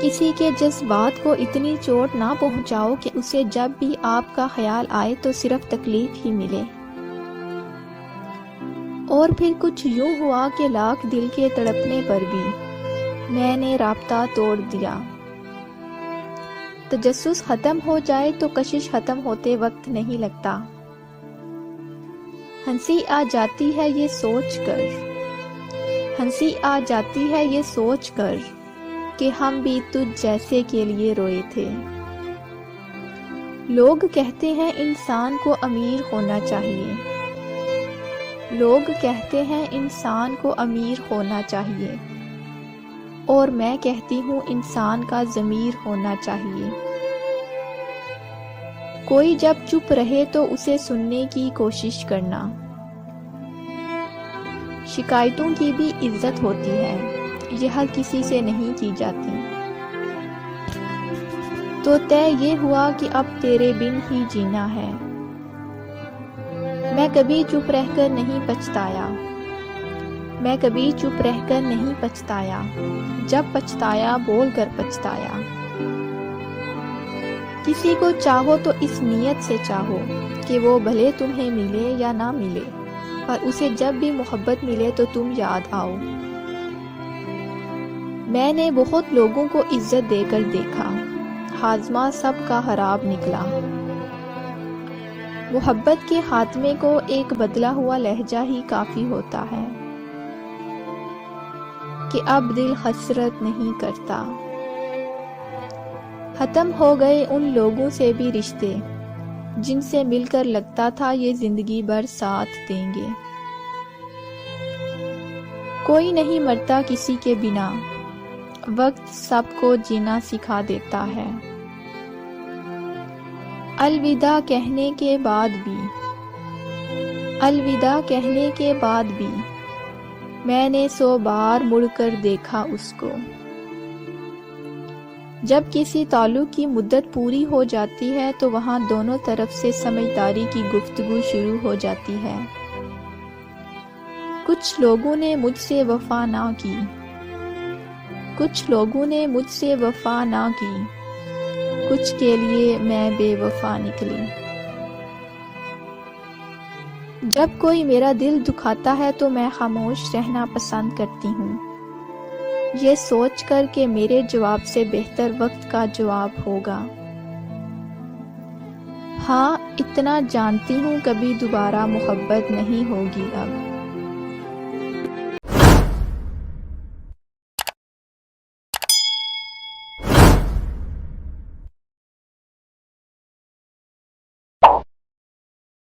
کسی کے جذبات کو اتنی چوٹ نہ پہنچاؤ کہ اسے جب بھی آپ کا خیال آئے تو صرف تکلیف ہی ملے۔ اور پھر کچھ یوں ہوا کہ لاکھ دل کے تڑپنے پر بھی میں نے رابطہ توڑ دیا۔ تجسس ختم ہو جائے تو کشش ختم ہوتے وقت نہیں لگتا۔ ہنسی آ جاتی ہے یہ سوچ کر، ہنسی آ جاتی ہے یہ سوچ کر کہ ہم بھی تجھ جیسے کے لیے روئے تھے۔ لوگ کہتے ہیں انسان کو امیر ہونا چاہیے، لوگ کہتے ہیں انسان کو امیر ہونا چاہیے، اور میں کہتی ہوں انسان کا ضمیر ہونا چاہیے۔ کوئی جب چپ رہے تو اسے سننے کی کوشش کرنا۔ شکایتوں کی بھی عزت ہوتی ہے، یہ ہر کسی سے نہیں کی جاتی۔ تو طے یہ ہوا کہ اب تیرے بن ہی جینا ہے۔ میں کبھی چپ رہ کر نہیں پچھتایا، میں کبھی چپ رہ کر نہیں پچھتایا، جب پچھتایا بول کر پچھتایا۔ کسی کو چاہو تو اس نیت سے چاہو کہ وہ بھلے تمہیں ملے یا نہ ملے، پر اسے جب بھی محبت ملے تو تم یاد آؤ۔ میں نے بہت لوگوں کو عزت دے کر دیکھا، ہاضمہ سب کا خراب نکلا۔ محبت کے خاتمے کو ایک بدلا ہوا لہجہ ہی کافی ہوتا ہے کہ اب دل حسرت نہیں کرتا۔ ختم ہو گئے ان لوگوں سے بھی رشتے جن سے مل کر لگتا تھا یہ زندگی بھر ساتھ دیں گے۔ کوئی نہیں مرتا کسی کے بنا، وقت سب کو جینا سکھا دیتا ہے۔ الوداع کہنے کے بعد بھی، الوداع کہنے کے بعد بھی میں نے 100 بار مڑ کر دیکھا اس کو۔ جب کسی تعلق کی مدت پوری ہو جاتی ہے تو وہاں دونوں طرف سے سمجھداری کی گفتگو شروع ہو جاتی ہے۔ کچھ لوگوں نے مجھ سے وفا نہ کی، کچھ لوگوں نے مجھ سے وفا نہ کی، کچھ کے لیے میں بے وفا نکلی۔ جب کوئی میرا دل دکھاتا ہے تو میں خاموش رہنا پسند کرتی ہوں، یہ سوچ کر کہ میرے جواب سے بہتر وقت کا جواب ہوگا۔ ہاں اتنا جانتی ہوں کبھی دوبارہ محبت نہیں ہوگی اب۔